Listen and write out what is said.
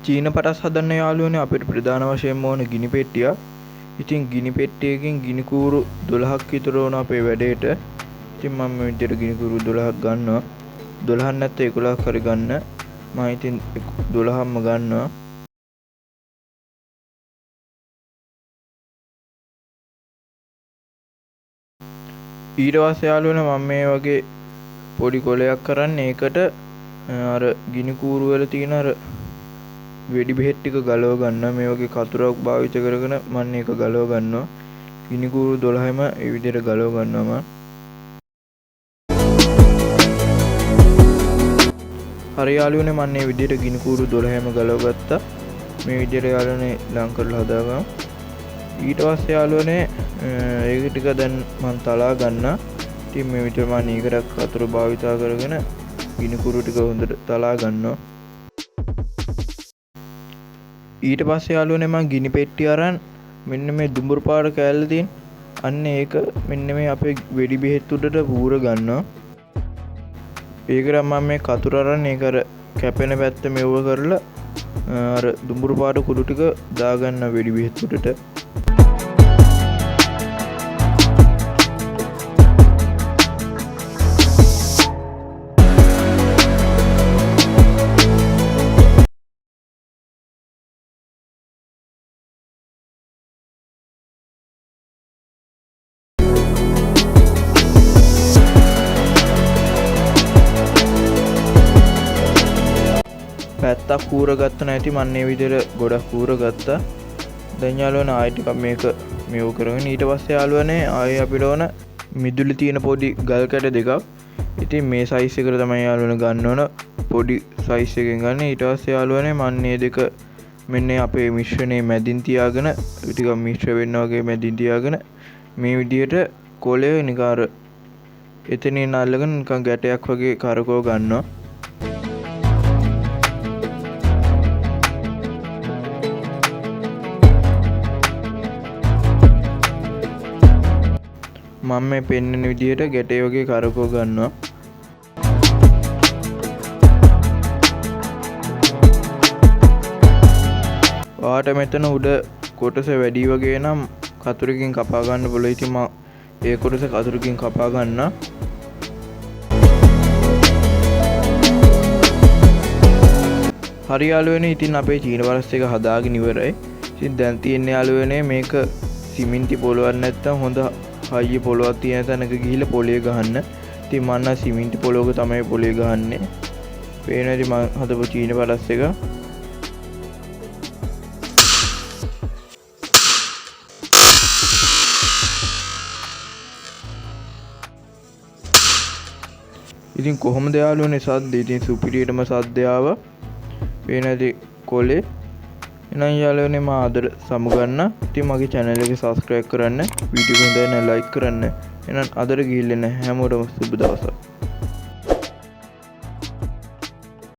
චීන පටස් හදන්න යාළුවනේ අපිට ප්‍රධාන වශයෙන්ම ඕන ගිනි පෙට්ටියක්. ඉතින් ගිනි පෙට්ටියකින් ගිනි කූරු 12ක් විතර ඕන අපේ වැඩේට. ඉතින් මම මේ විදිහට ගිනි කූරු 12ක් ගන්නවා. 12ක් නැත්නම් 11ක් හරි ගන්න. මම ඉතින් 12ක්ම ගන්නවා. ඊට පස්සේ යාළුවනේ මම මේ වගේ පොඩි කොලයක් කරන්නේ ඒකට අර ගිනි කූරු වල තියෙන අර වෙඩි බෙහෙත් ටික ගලව ගන්නවා. මේ වගේ කතුරක් භාවිත කරගෙන මම ඒක ගලව ගන්නවා. ගිනි කූරු 12ම ඒ විදිහට ගලව ගන්නවා මම. හරි යාළුවනේ මම මේ විදිහට ගිනි කූරු 12ම ගලව ගත්තා. මේ විදිහට යාළුවනේ ලං කරලා හදාගමු. ඊට පස්සේ යාළුවනේ ඒක ටික දැන් මම තලා ගන්නවා. ඉතින් මේ විදිහට මම නීකරක් කතුර භාවිත කරගෙන ගිනි කූරු ටික හොඳට තලා ගන්නවා. ඊට පස්සේ යාළුවනේ මම ගිනි පෙට්ටිය අරන් මෙන්න මේ දුඹුරු පාට කෑල්ල තියෙන අන්න ඒක මෙන්න මේ අපේ වෙඩි බෙහෙත් උඩට පූර ගන්නවා. ඒකට මම මේ කතුර අරන් ඒක අර කැපෙන පැත්ත මෙව්ව කරලා අර දුඹුරු පාට කුඩු ටික දාගන්න වෙඩි බෙහෙත් උඩට. පැත්තක් කූර ගත්ත නැති මම මේ විදිහට ගොඩක් කූර ගත්තා. දැන් යාළුවනේ ආයෙ ටිකක් මේක මෙව කරගෙන ඊට පස්සේ යාළුවනේ ආයෙ අපිට ඕන මිදුලේ තියෙන පොඩි ගල් කැට දෙකක්. ඉතින් මේ සයිස් එකට තමයි යාළුවනේ ගන්න ඕන පොඩි සයිස් එකෙන් ගන්න. ඊට පස්සේ යාළුවනේ මම මේ දෙක මෙන්න අපේ මිශ්‍රණයේ මැදින් තියාගෙන ටිකක් මිශ්‍ර වෙන්න වගේ මැදින් තියාගෙන මේ විදිහට කොලේ නිකන් අර එතනින් අල්ලගෙන නිකන් ගැටයක් වගේ කරකව ගන්නවා. මම මේ පෙන්වන විදිහට ගැටේ වගේ කරකව ගන්නවා. ඔයාට මෙතන උඩ කොටස වැඩි වගේ නම් කතුරකින් කපා ගන්න පුළුවන්. ඉතින් මම ඒ කොටස කතුරකින් කපා ගන්නවා. හරි යාළුවනේ ඉතින් අපේ චීන වලස් එක හදාගෙන ඉවරයි. ඉතින් දැන් තියෙන්නේ යාළුවනේ මේක සිමෙන්ති පොලවක් නැත්තම් හොඳ හයිය පොලොවක් තියෙන තැනක ගිහිල්ලා පොලේ ගහන්න. ඉතින් මම නම් සිමෙන්ති පොලොවක තමයි පොලේ ගහන්නේ. පේනවාද මම හදපු චීන පළස් එක. ඉතින් කොහොමද යාළුවනේ සද්ද? ඉතින් සුපිරියටම සද්ද ආවා. පේනවාද කොලේ? එහෙනම් යාළුවනේ මම අද සමුගන්න. ඉතින් මගේ channel එක subscribe කරන්න, වීඩියෝ එක හොඳ නම් like කරන්න. එහෙනම් අදට ගිහිල්ලා හැමෝටම සුබ දවසක්.